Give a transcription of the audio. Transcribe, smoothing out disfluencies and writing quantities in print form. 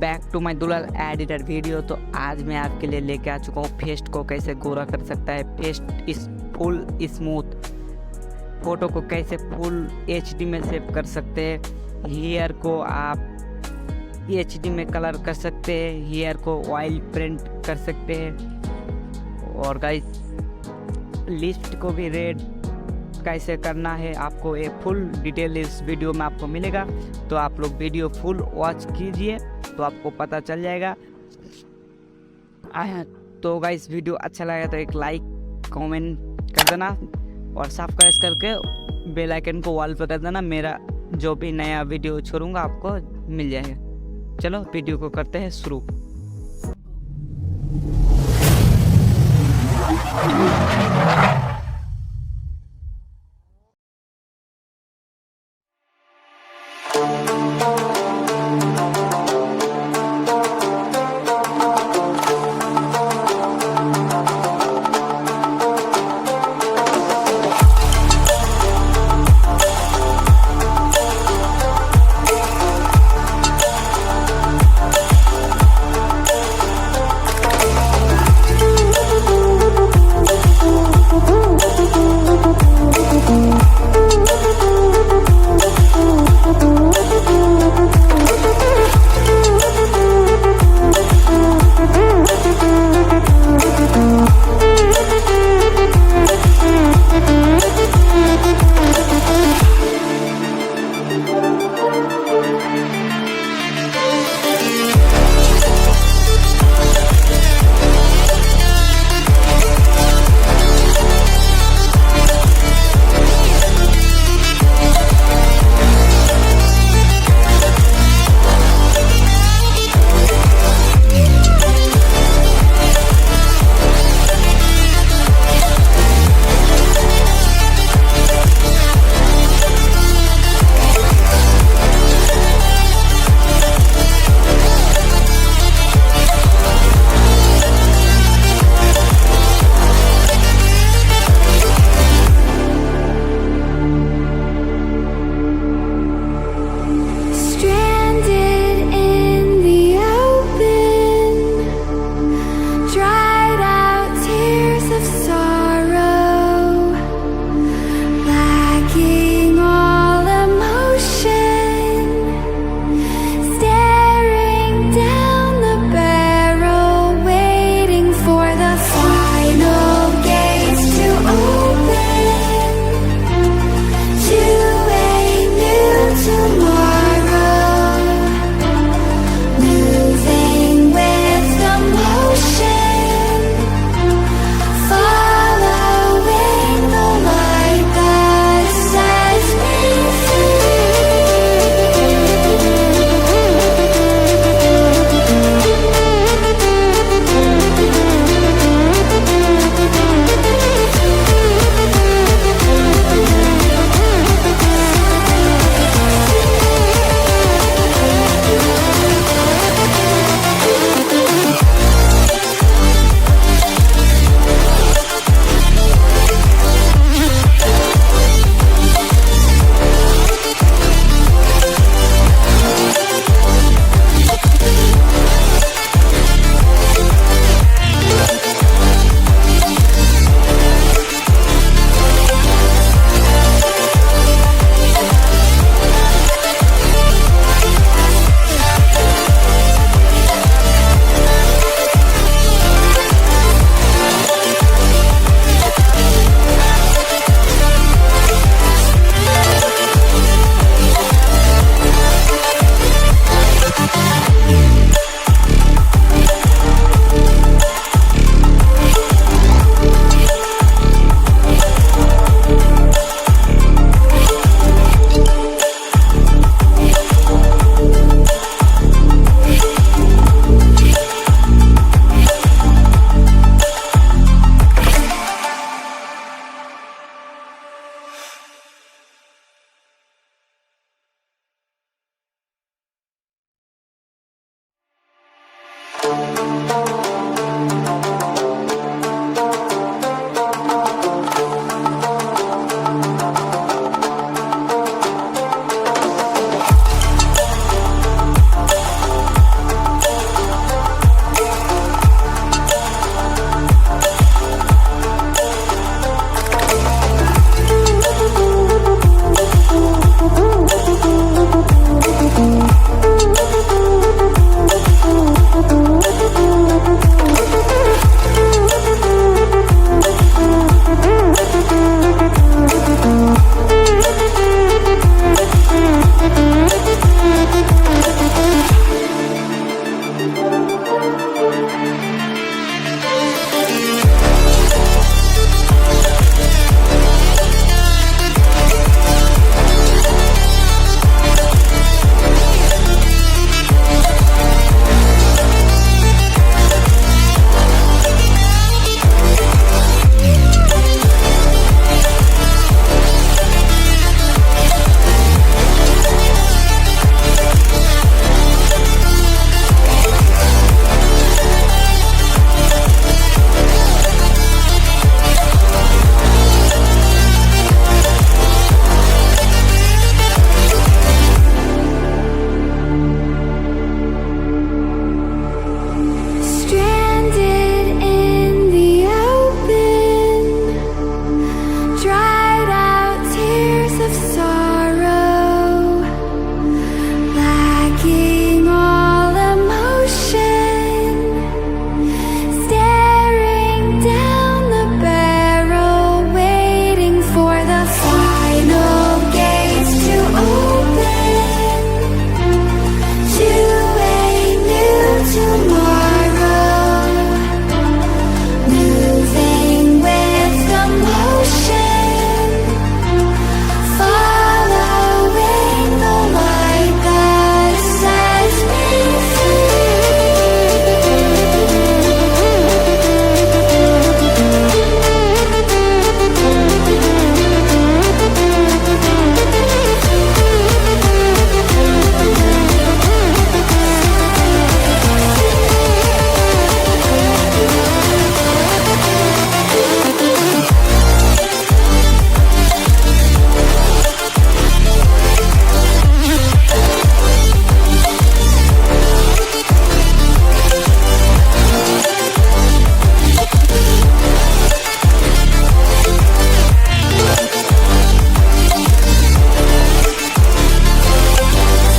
Back to my Dulal editor video. तो आज मैं आपके लिए लेके आ चुका हूँ फेस्ट को कैसे गोरा कर सकता है, फेस्ट इस फुल स्मूथ, फोटो को कैसे फुल HD में सेव कर सकते हैं, हेयर को आप HD में कलर कर सकते हैं, हेयर को ऑयल प्रिंट कर सकते हैं, और गाइस लिस्ट को भी रेड कैसे करना है आपको ये फुल डिटेल इस वीडियो में आपको मिलेगा। तो आप लोग वीडियो फुल वॉच कीजिए तो आपको पता चल जाएगा। तो गाइस वीडियो अच्छा लगा तो एक लाइक कमेंट कर देना और सब्सक्राइब करके बेल आइकन को ऑल पे कर देना। मेरा जो भी नया वीडियो छोड़ूंगा आपको मिल जाएगा। चलो वीडियो को करते हैं शुरू।